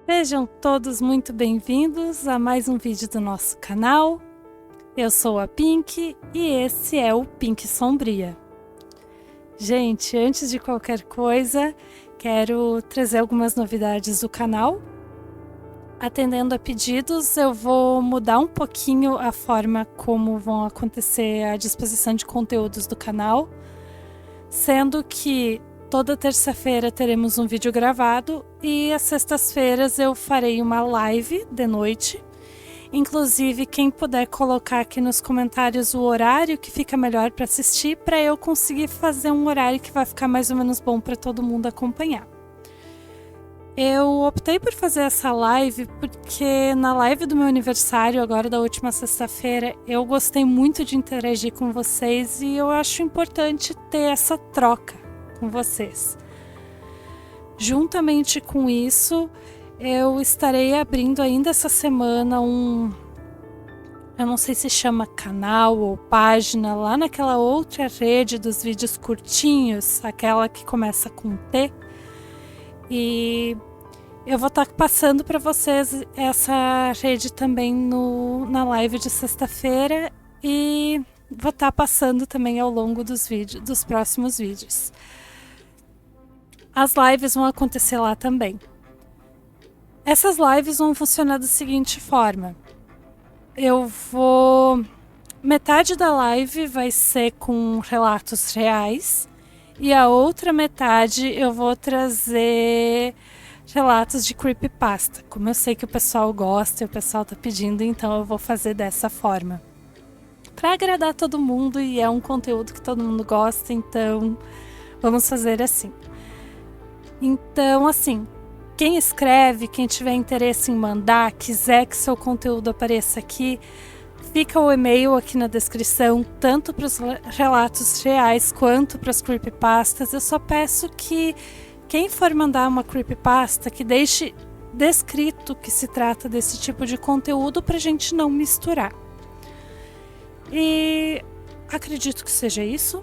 Sejam todos muito bem-vindos a mais um vídeo do nosso canal. Eu sou a Pink e esse é o Pink Sombria. Gente, antes de qualquer coisa, quero trazer algumas novidades do canal. Atendendo a pedidos, eu vou mudar um pouquinho a forma como vão acontecer a disposição de conteúdos do canal, sendo que toda terça-feira teremos um vídeo gravado e às sextas-feiras eu farei uma live de noite. Inclusive, quem puder colocar aqui nos comentários o horário que fica melhor para assistir, para eu conseguir fazer um horário que vai ficar mais ou menos bom para todo mundo acompanhar. Eu optei por fazer essa live porque na live do meu aniversário, agora da última sexta-feira, eu gostei muito de interagir com vocês e eu acho importante ter essa troca com vocês. Juntamente com isso, eu estarei abrindo ainda essa semana eu não sei se chama canal ou página, lá naquela outra rede dos vídeos curtinhos, aquela que começa com T. E eu vou estar passando para vocês essa rede também na live de sexta-feira e vou estar passando também ao longo dos próximos vídeos. As lives vão acontecer lá também. Essas lives vão funcionar da seguinte forma. Metade da live vai ser com relatos reais e a outra metade eu vou trazer relatos de creepypasta. Como eu sei que o pessoal gosta e o pessoal tá pedindo, então eu vou fazer dessa forma. Para agradar todo mundo e é um conteúdo que todo mundo gosta, então vamos fazer assim. Então, assim, quem escreve, quem tiver interesse em mandar, quiser que seu conteúdo apareça aqui, fica o e-mail aqui na descrição, tanto para os relatos reais quanto para as creepypastas. Eu só peço que quem for mandar uma creepypasta, que deixe descrito que se trata desse tipo de conteúdo para a gente não misturar. E acredito que seja isso.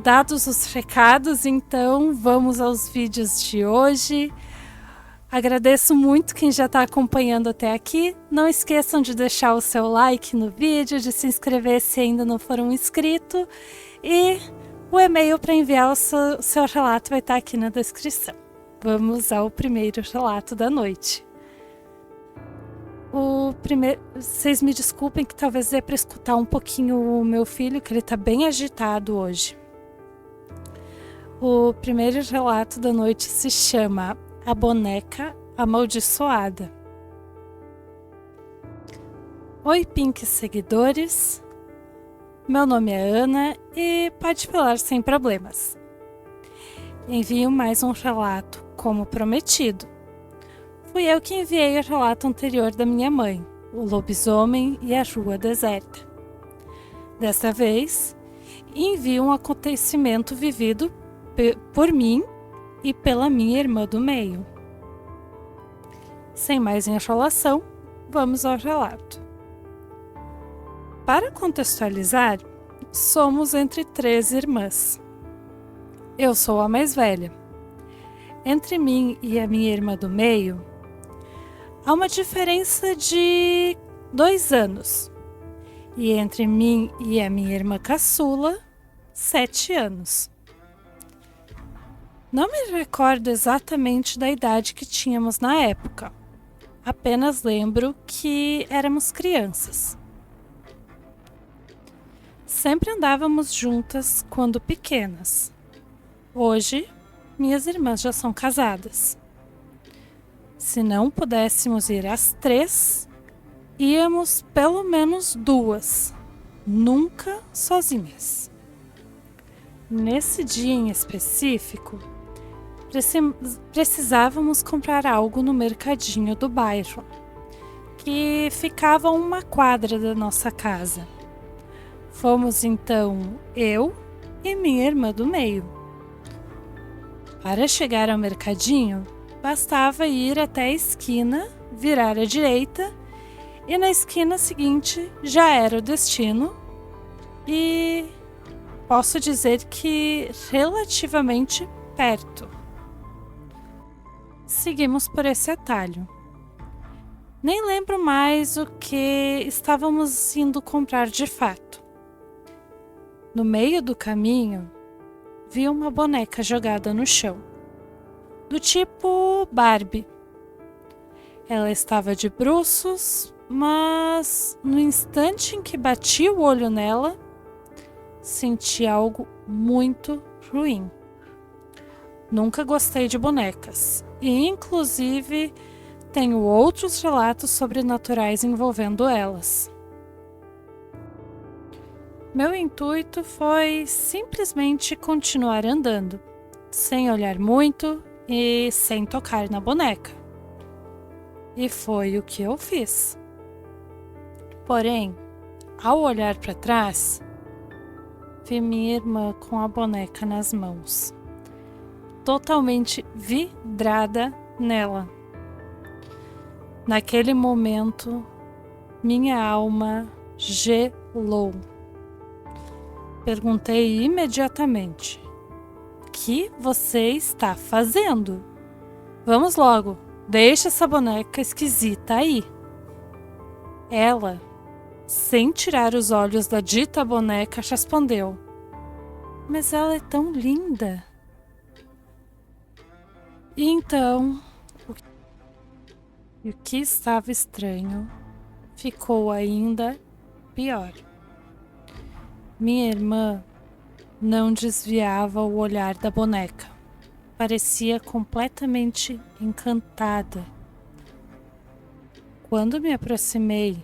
Dados os recados, então vamos aos vídeos de hoje. Agradeço muito quem já está acompanhando até aqui. Não esqueçam de deixar o seu like no vídeo, de se inscrever se ainda não for um inscrito e o e-mail para enviar o seu relato vai estar aqui na descrição. Vamos ao primeiro relato da noite. Vocês me desculpem que talvez dê para escutar um pouquinho o meu filho, que ele está bem agitado hoje. O primeiro relato da noite se chama A Boneca Amaldiçoada. Oi, Pink seguidores. Meu nome é Ana e pode falar sem problemas. Envio mais um relato, como prometido. Fui eu que enviei o relato anterior da minha mãe, o lobisomem e a rua deserta. Dessa vez, envio um acontecimento vivido por mim e pela minha irmã do meio. Sem mais enrolação, vamos ao relato. Para contextualizar, somos entre 3 irmãs. Eu sou a mais velha. Entre mim e a minha irmã do meio, há uma diferença de 2 anos. E entre mim e a minha irmã caçula, 7 anos. Não me recordo exatamente da idade que tínhamos na época. Apenas lembro que éramos crianças. Sempre andávamos juntas quando pequenas. Hoje, minhas irmãs já são casadas. Se não pudéssemos ir às 3, íamos pelo menos 2, nunca sozinhas. Nesse dia em específico, precisávamos comprar algo no mercadinho do bairro, que ficava a 1 quadra da nossa casa. Fomos então eu e minha irmã do meio. Para chegar ao mercadinho, bastava ir até a esquina, virar à direita e na esquina seguinte já era o destino e posso dizer que relativamente perto. seguimos por esse atalho. Nem lembro mais o que estávamos indo comprar de fato. No meio do caminho, vi uma boneca jogada no chão, do tipo Barbie. Ela estava de bruços, mas no instante em que bati o olho nela, senti algo muito ruim. Nunca gostei de bonecas e, inclusive, tenho outros relatos sobrenaturais envolvendo elas. Meu intuito foi simplesmente continuar andando, sem olhar muito e sem tocar na boneca. E foi o que eu fiz. Porém, ao olhar para trás, vi minha irmã com a boneca nas mãos, totalmente vidrada nela. Naquele momento, minha alma gelou. Perguntei imediatamente: "O que você está fazendo? Vamos logo, deixa essa boneca esquisita aí." Ela, sem tirar os olhos da dita boneca, respondeu: "Mas ela é tão linda." E então, o que estava estranho ficou ainda pior. Minha irmã não desviava o olhar da boneca. Parecia completamente encantada. Quando me aproximei,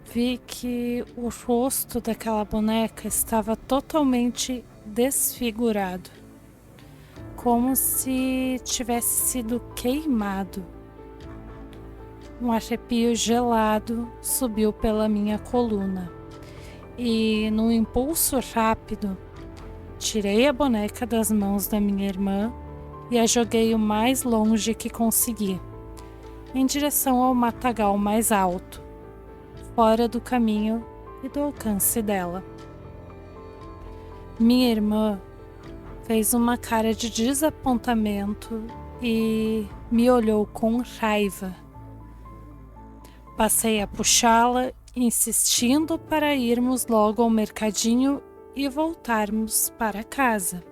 vi que o rosto daquela boneca estava totalmente desfigurado, como se tivesse sido queimado. Um arrepio gelado subiu pela minha coluna e, num impulso rápido, tirei a boneca das mãos da minha irmã e a joguei o mais longe que consegui, em direção ao matagal mais alto, fora do caminho e do alcance dela. Minha irmã fez uma cara de desapontamento e me olhou com raiva. Passei a puxá-la, insistindo para irmos logo ao mercadinho e voltarmos para casa.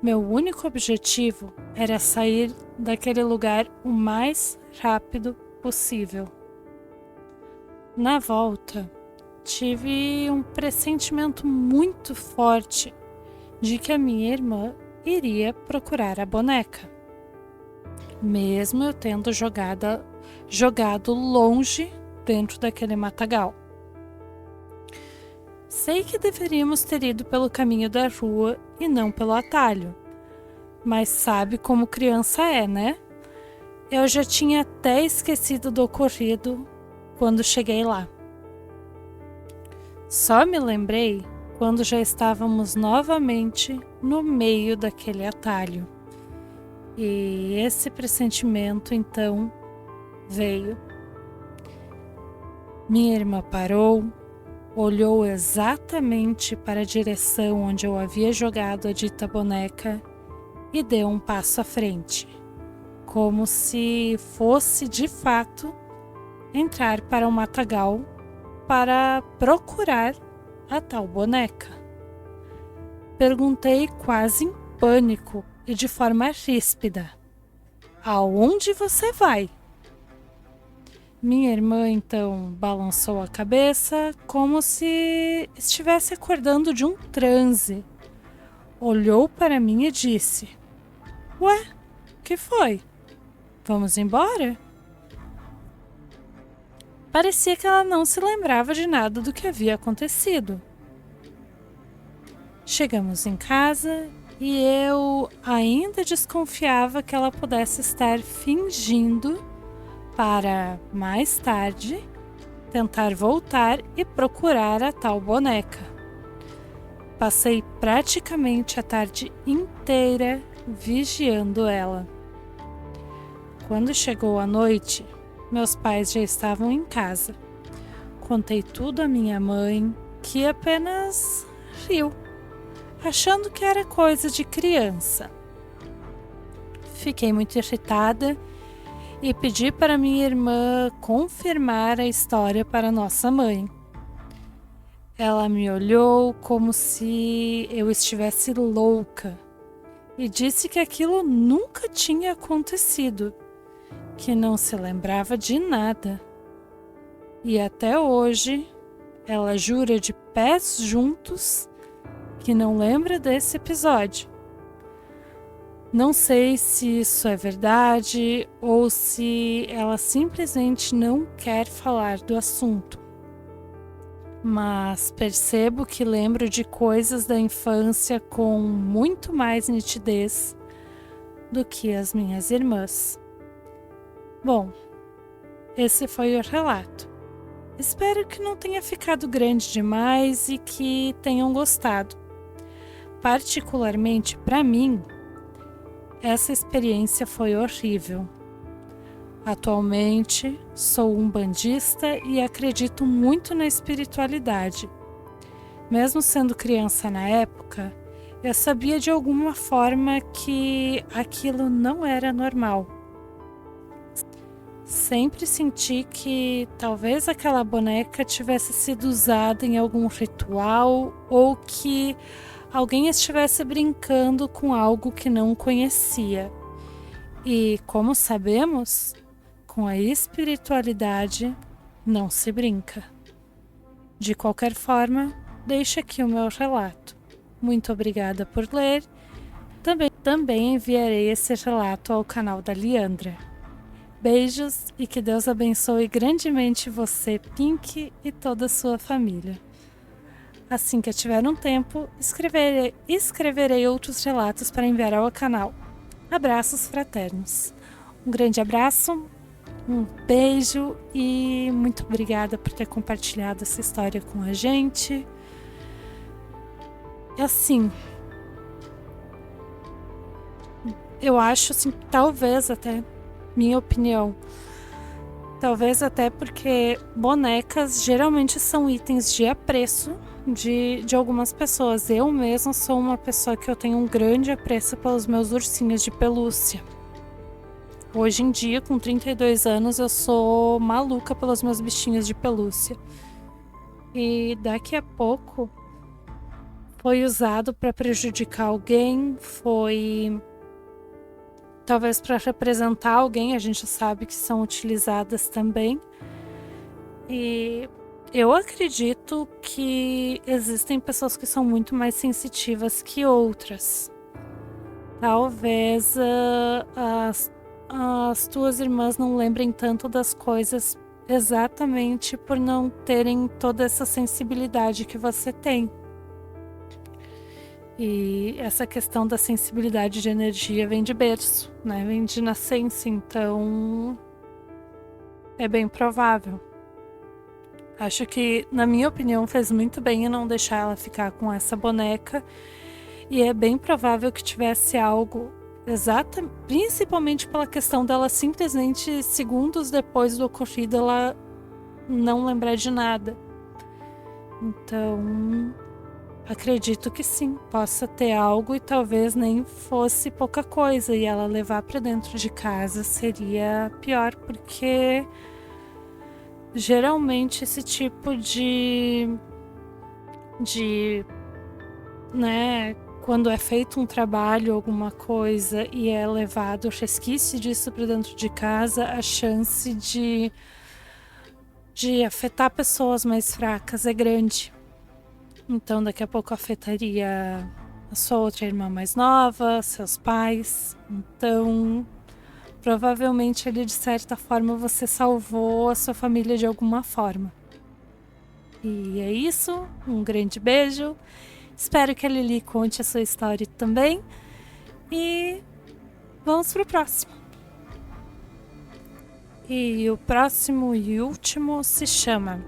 Meu único objetivo era sair daquele lugar o mais rápido possível. Na volta, tive um pressentimento muito forte de que a minha irmã iria procurar a boneca, mesmo eu tendo jogado longe dentro daquele matagal. Sei que deveríamos ter ido pelo caminho da rua e não pelo atalho, mas sabe como criança é, né? Eu já tinha até esquecido do ocorrido quando cheguei lá. Só me lembrei quando já estávamos novamente no meio daquele atalho. E esse pressentimento então veio. Minha irmã parou, olhou exatamente para a direção onde eu havia jogado a dita boneca e deu um passo à frente, como se fosse de fato entrar para o matagal para procurar a tal boneca. Perguntei quase em pânico e de forma ríspida: "Aonde você vai?" Minha irmã então balançou a cabeça como se estivesse acordando de um transe. Olhou para mim e disse: "Ué, que foi? Vamos embora?" Parecia que ela não se lembrava de nada do que havia acontecido. Chegamos em casa e eu ainda desconfiava que ela pudesse estar fingindo para, mais tarde, tentar voltar e procurar a tal boneca. Passei praticamente a tarde inteira vigiando ela. Quando chegou a noite, meus pais já estavam em casa. Contei tudo à minha mãe, que apenas riu, achando que era coisa de criança. fiquei muito irritada e pedi para minha irmã confirmar a história para nossa mãe. Ela me olhou como se eu estivesse louca e disse que aquilo nunca tinha acontecido, que não se lembrava de nada. E até hoje, ela jura de pés juntos que não lembra desse episódio. Não sei se isso é verdade ou se ela simplesmente não quer falar do assunto. Mas percebo que lembro de coisas da infância com muito mais nitidez do que as minhas irmãs. Bom, esse foi o relato. Espero que não tenha ficado grande demais e que tenham gostado. Particularmente para mim, essa experiência foi horrível. Atualmente, sou umbandista e acredito muito na espiritualidade. Mesmo sendo criança na época, eu sabia de alguma forma que aquilo não era normal. Sempre senti que talvez aquela boneca tivesse sido usada em algum ritual ou que alguém estivesse brincando com algo que não conhecia. E, como sabemos, com a espiritualidade não se brinca. De qualquer forma, deixo aqui o meu relato. Muito obrigada por ler. Também enviarei esse relato ao canal da Liandra. Beijos e que Deus abençoe grandemente você, Pink, e toda a sua família. Assim que eu tiver um tempo, escreverei outros relatos para enviar ao canal. Abraços fraternos. Um grande abraço, um beijo e muito obrigada por ter compartilhado essa história com a gente. Assim, eu acho assim, talvez até, minha opinião, talvez até porque bonecas geralmente são itens de apreço de algumas pessoas. Eu mesma sou uma pessoa que eu tenho um grande apreço pelos meus ursinhos de pelúcia. Hoje em dia, com 32 anos, eu sou maluca pelos meus bichinhos de pelúcia. E daqui a pouco foi usado para prejudicar alguém, foi talvez para representar alguém, a gente sabe que são utilizadas também. E eu acredito que existem pessoas que são muito mais sensitivas que outras. Talvez as tuas irmãs não lembrem tanto das coisas exatamente por não terem toda essa sensibilidade que você tem. E essa questão da sensibilidade de energia vem de berço, né? Vem de nascença, então é bem provável. Acho que, na minha opinião, fez muito bem em não deixar ela ficar com essa boneca. E é bem provável que tivesse algo principalmente pela questão dela simplesmente, segundos depois do ocorrido, ela não lembrar de nada. Então, acredito que sim, possa ter algo e talvez nem fosse pouca coisa. E ela levar para dentro de casa seria pior, porque geralmente esse tipo né, quando é feito um trabalho, alguma coisa, e é levado o resquício disso para dentro de casa, a chance de afetar pessoas mais fracas é grande. Então daqui a pouco afetaria a sua outra irmã mais nova, seus pais. Então provavelmente ali, de certa forma, você salvou a sua família de alguma forma. E é isso, um grande beijo. Espero que a Lili conte a sua história também. E vamos pro próximo. E o próximo e último se chama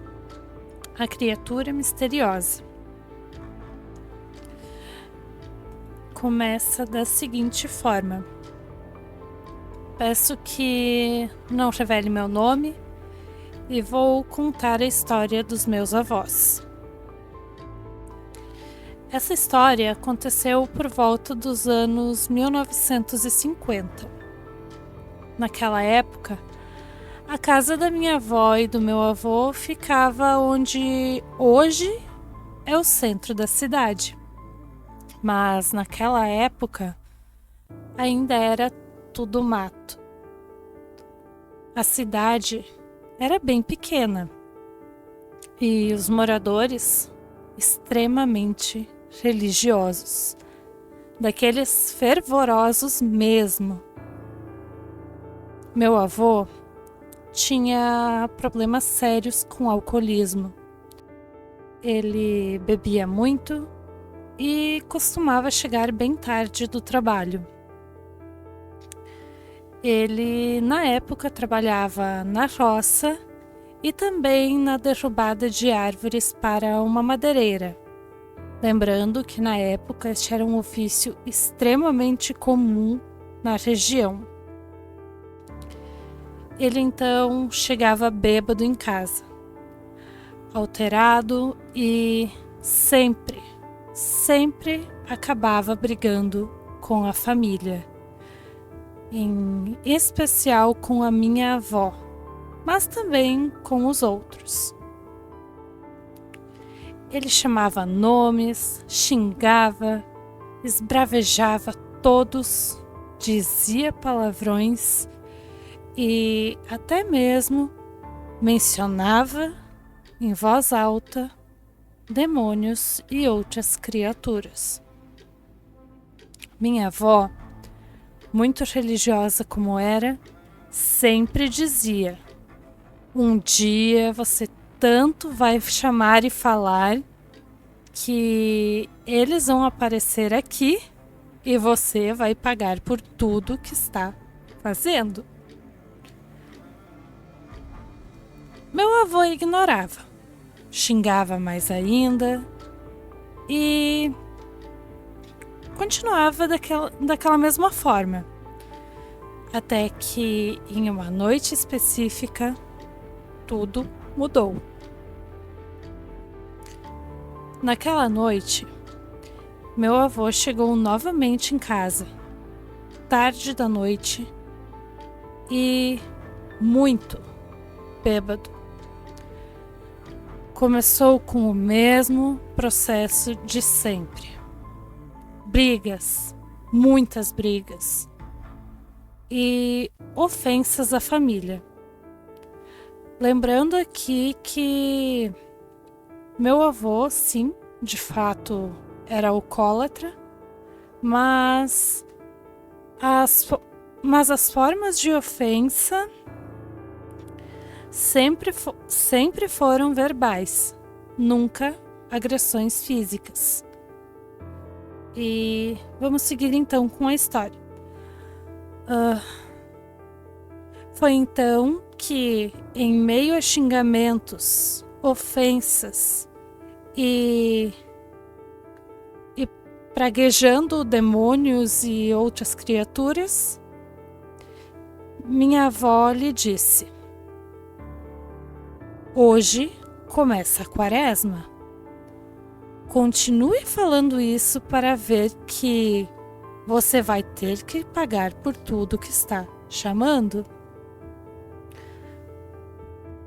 A Criatura Misteriosa. Começa da seguinte forma. Peço que não revele meu nome e vou contar a história dos meus avós. Essa história aconteceu por volta dos anos 1950. naquela época, a casa da minha avó e do meu avô ficava onde hoje é o centro da cidade. Mas naquela época ainda era tudo mato. A cidade era bem pequena e os moradores extremamente religiosos, daqueles fervorosos mesmo. Meu avô tinha problemas sérios com alcoolismo. Ele bebia muito e costumava chegar bem tarde do trabalho. Ele, na época, trabalhava na roça e também na derrubada de árvores para uma madeireira. Lembrando que na época este era um ofício extremamente comum na região. Ele então chegava bêbado em casa, alterado e sempre acabava brigando com a família, em especial com a minha avó, mas também com os outros. Ele chamava nomes, xingava, esbravejava todos, dizia palavrões e até mesmo mencionava em voz alta demônios e outras criaturas. Minha avó, muito religiosa como era, sempre dizia: um dia você tanto vai chamar e falar que eles vão aparecer aqui e você vai pagar por tudo que está fazendo. Meu avô ignorava, xingava mais ainda e continuava daquela mesma forma. Até que em uma noite específica, tudo mudou. Naquela noite, meu avô chegou novamente em casa, tarde da noite e muito bêbado. Começou com o mesmo processo de sempre. Brigas, muitas brigas e ofensas à família. Lembrando aqui que meu avô, sim, de fato era alcoólatra, mas as formas de ofensa sempre foram verbais, nunca agressões físicas. E vamos seguir então com a história. Foi então que, em meio a xingamentos, ofensas e praguejando demônios e outras criaturas, minha avó lhe disse: hoje começa a quaresma. Continue falando isso para ver que você vai ter que pagar por tudo que está chamando.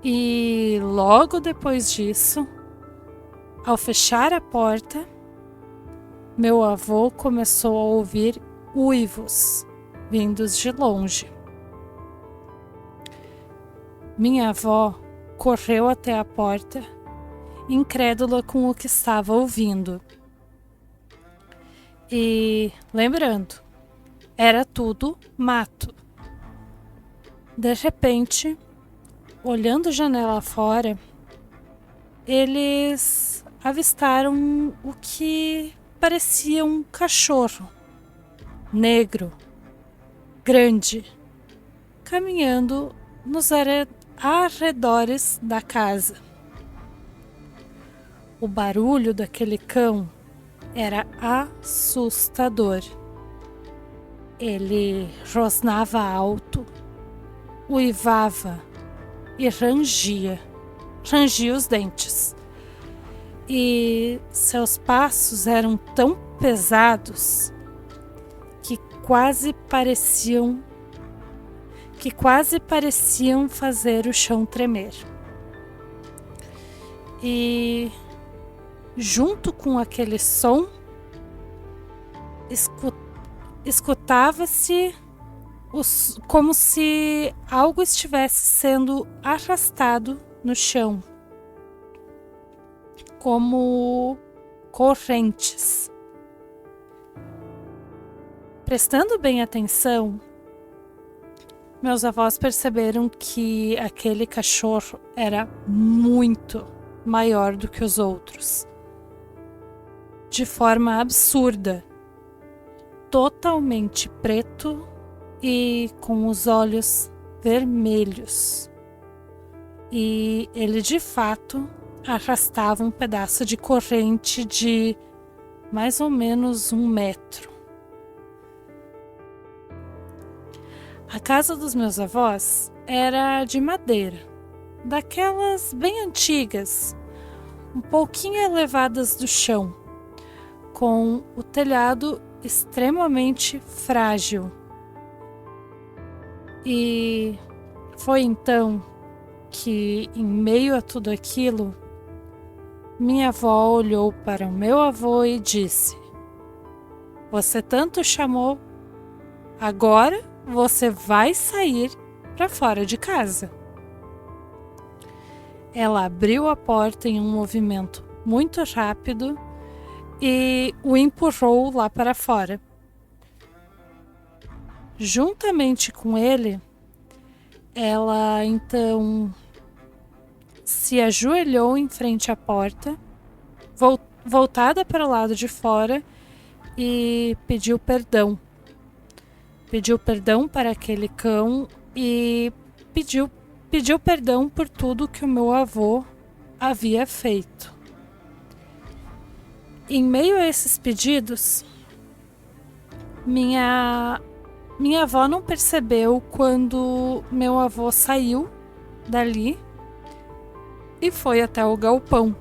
E logo depois disso, ao fechar a porta, meu avô começou a ouvir uivos vindos de longe. Minha avó correu até a porta, incrédula com o que estava ouvindo. E lembrando, era tudo mato. De repente, olhando a janela fora, eles avistaram o que parecia um cachorro negro, grande, caminhando nos arredores da casa. O barulho daquele cão era assustador. Ele rosnava alto, uivava e rangia os dentes. E seus passos eram tão pesados que quase pareciam que quase pareciam fazer o chão tremer. E junto com aquele som, escutava-se como se algo estivesse sendo arrastado no chão, como correntes. Prestando bem atenção, meus avós perceberam que aquele cachorro era muito maior do que os outros, de forma absurda, totalmente preto e com os olhos vermelhos. E ele de fato arrastava um pedaço de corrente de mais ou menos 1 metro. A casa dos meus avós era de madeira, daquelas bem antigas, um pouquinho elevadas do chão, com o telhado extremamente frágil. E foi então que, em meio a tudo aquilo, minha avó olhou para o meu avô e disse: "Você tanto chamou, agora você vai sair para fora de casa." Ela abriu a porta em um movimento muito rápido e o empurrou lá para fora. Juntamente com ele, ela então se ajoelhou em frente à porta, voltada para o lado de fora, e pediu perdão. Pediu perdão para aquele cão e pediu perdão por tudo que o meu avô havia feito. Em meio a esses pedidos, minha avó não percebeu quando meu avô saiu dali e foi até o galpão.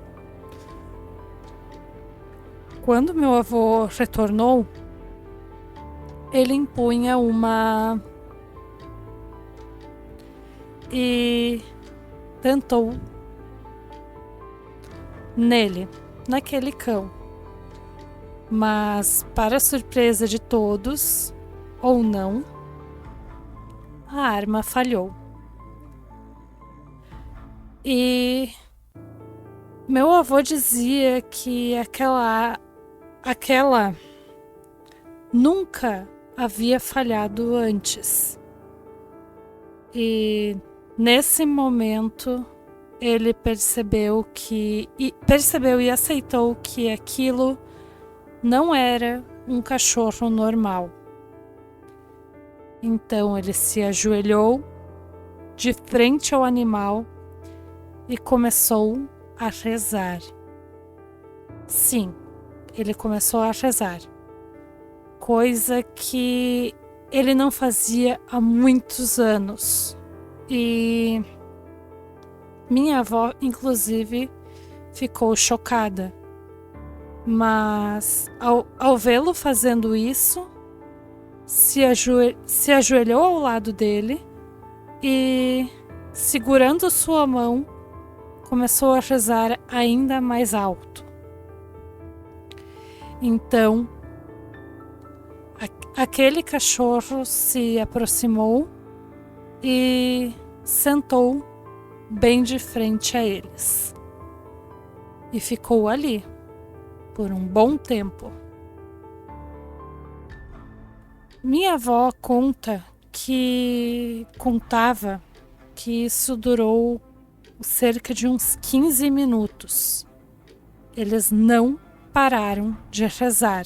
Quando meu avô retornou, ele empunha e tentou naquele cão. Mas, para surpresa de todos, ou não, a arma falhou. E meu avô dizia que aquela nunca havia falhado antes. E nesse momento ele percebeu e aceitou que aquilo não era um cachorro normal. Então ele se ajoelhou de frente ao animal e começou a rezar. Sim, ele começou a rezar, coisa que ele não fazia há muitos anos. E minha avó, inclusive, ficou chocada. Mas ao vê-lo fazendo isso, se ajoelhou ao lado dele e, segurando sua mão, começou a rezar ainda mais alto. Então, aquele cachorro se aproximou e sentou bem de frente a eles. E ficou ali por um bom tempo. Minha avó contava que isso durou cerca de uns 15 minutos. Eles não pararam de rezar.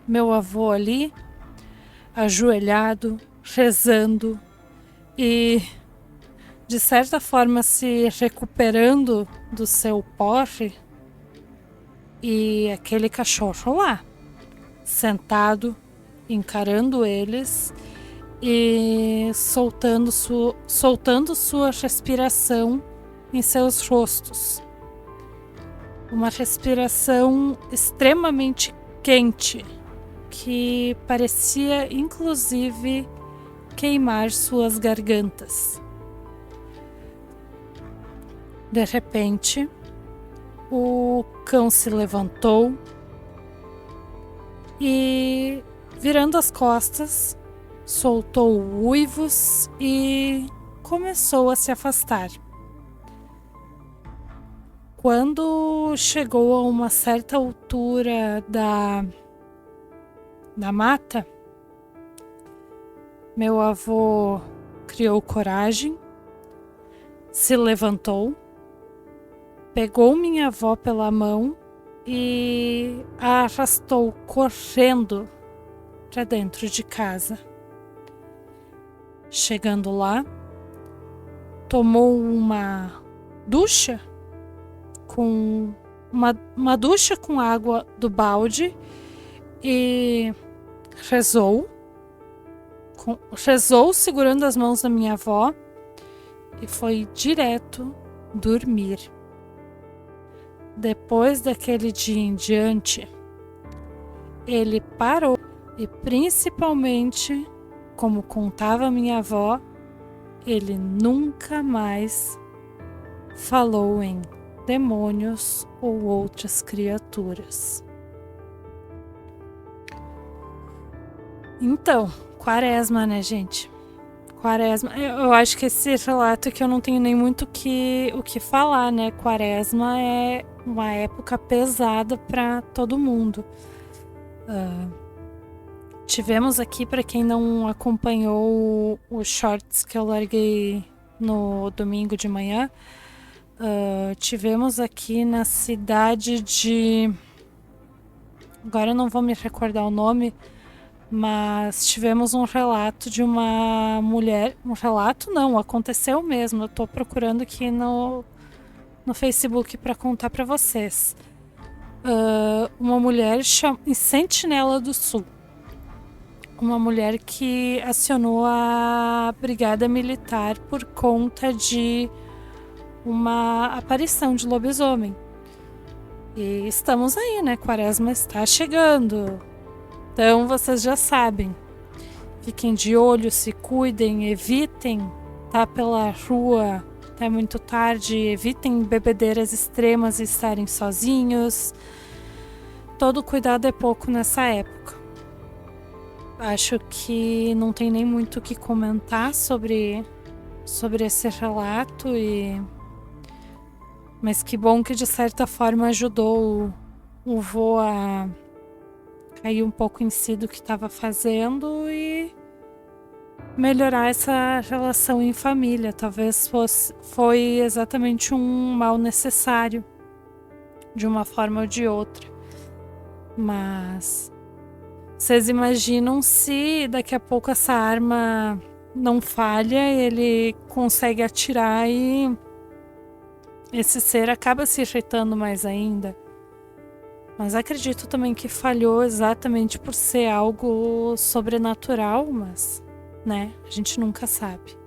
Meu avô ali, ajoelhado, rezando e, de certa forma, se recuperando do seu porre, e aquele cachorro lá, sentado, encarando eles e soltando sua respiração em seus rostos. Uma respiração extremamente quente, que parecia inclusive queimar suas gargantas. De repente, o cão se levantou e, virando as costas, soltou uivos e começou a se afastar. Quando chegou a uma certa altura da mata, meu avô criou coragem, se levantou, pegou minha avó pela mão e a arrastou correndo para dentro de casa. Chegando lá, tomou uma ducha com uma ducha com água do balde e rezou segurando as mãos da minha avó e foi direto dormir. Depois daquele dia em diante, ele parou e, principalmente, como contava minha avó, ele nunca mais falou em demônios ou outras criaturas. Então, quaresma, né, gente? Quaresma, eu acho que esse relato que eu não tenho nem muito o que falar, né? Quaresma é uma época pesada para todo mundo. Tivemos aqui, para quem não acompanhou os shorts que eu larguei no domingo de manhã, tivemos aqui na cidade de... Agora eu não vou me recordar o nome, mas tivemos um relato de uma mulher... Um relato não, aconteceu mesmo. Eu tô procurando aqui no Facebook para contar para vocês. Uma mulher em Sentinela do Sul. Uma mulher que acionou a brigada militar por conta de uma aparição de lobisomem. E estamos aí, né? Quaresma está chegando. Então vocês já sabem. Fiquem de olho, se cuidem, evitem estar pela rua até muito tarde, evitem bebedeiras extremas e estarem sozinhos. Todo cuidado é pouco nessa época. Acho que não tem nem muito o que comentar sobre esse relato, mas que bom que de certa forma ajudou o vô a cair um pouco em si do que estava fazendo e melhorar essa relação em família. Talvez foi exatamente um mal necessário, de uma forma ou de outra. Mas vocês imaginam se daqui a pouco essa arma não falha, ele consegue atirar e esse ser acaba se irritando mais ainda. Mas acredito também que falhou exatamente por ser algo sobrenatural, mas, né, a gente nunca sabe.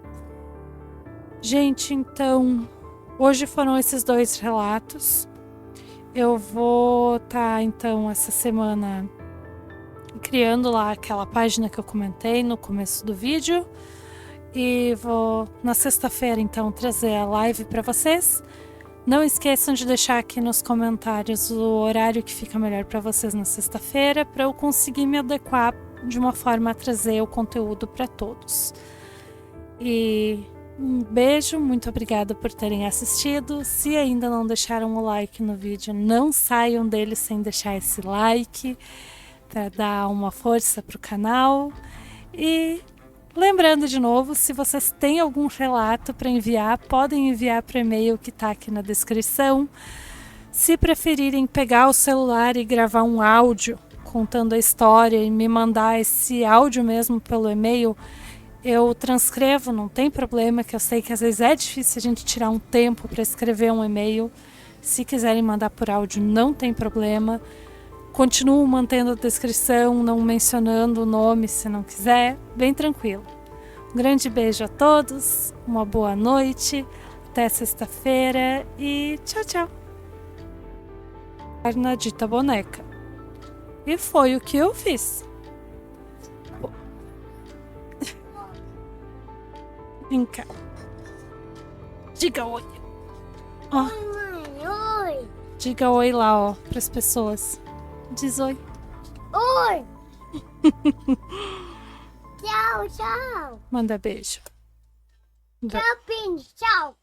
Gente, então, hoje foram esses 2 relatos. Eu vou estar, então, essa semana criando lá aquela página que eu comentei no começo do vídeo. E vou, na sexta-feira, então, trazer a live para vocês. Não esqueçam de deixar aqui nos comentários o horário que fica melhor para vocês na sexta-feira, para eu conseguir me adequar de uma forma a trazer o conteúdo para todos. E um beijo, muito obrigada por terem assistido. Se ainda não deixaram o like no vídeo, não saiam dele sem deixar esse like, para dar uma força para o canal. E lembrando de novo, se vocês têm algum relato para enviar, podem enviar para o e-mail que está aqui na descrição. Se preferirem pegar o celular e gravar um áudio contando a história e me mandar esse áudio mesmo pelo e-mail, eu transcrevo, não tem problema, que eu sei que às vezes é difícil a gente tirar um tempo para escrever um e-mail. Se quiserem mandar por áudio, não tem problema. Continuo mantendo a descrição, não mencionando o nome se não quiser, bem tranquilo. Um grande beijo a todos, uma boa noite, até sexta-feira e tchau, tchau. Na dita boneca. E foi o que eu fiz. Vem cá. Diga oi. Ó, Oi, mãe. Oi. diga oi lá, ó, pras pessoas. Diz oi. Oi. Tchau, tchau. Manda beijo. Vai. Tchau, Pink. Tchau.